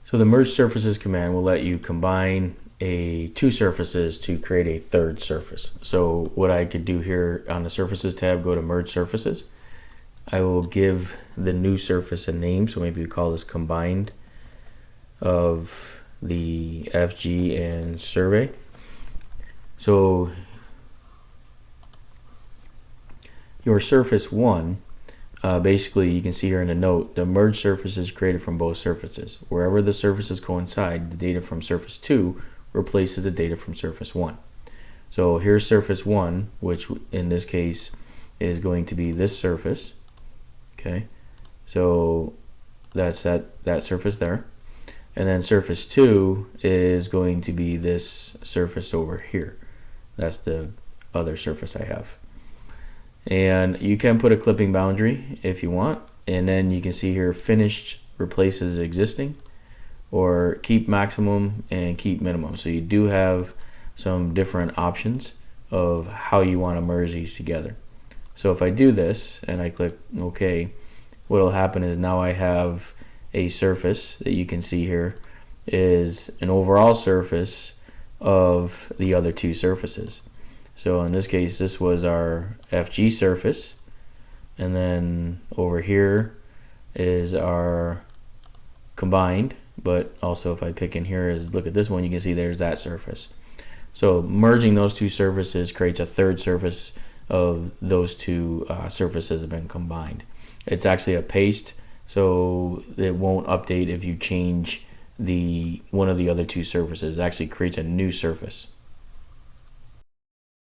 So the merge surfaces command will let you combine two surfaces to create a third surface. So what I could do here on the surfaces tab, go to merge surfaces. I will give the new surface a name, so maybe we call this combined of the FG and survey. So your surface 1, basically you can see here in the note, the merged surface is created from both surfaces. Wherever the surfaces coincide, the data from surface 2 replaces the data from surface 1. So here's surface 1, which in this case is going to be this surface. Okay, so that's that surface there. And then surface 2 is going to be this surface over here. That's the other surface I have. And you can put a clipping boundary if you want, and then you can see here finished replaces existing, or keep maximum and keep minimum. So you do have some different options of how you want to merge these together. So if I do this and I click OK, what will happen is now I have a surface that you can see here is an overall surface of the other two surfaces. So in this case, this was our FG surface, and then over here is our combined, but also if I pick in here is look at this one, you can see there's that surface. So merging those two surfaces creates a third surface of those two surfaces have been combined. It's actually a paste, so it won't update if you change one of the other two surfaces. It actually creates a new surface.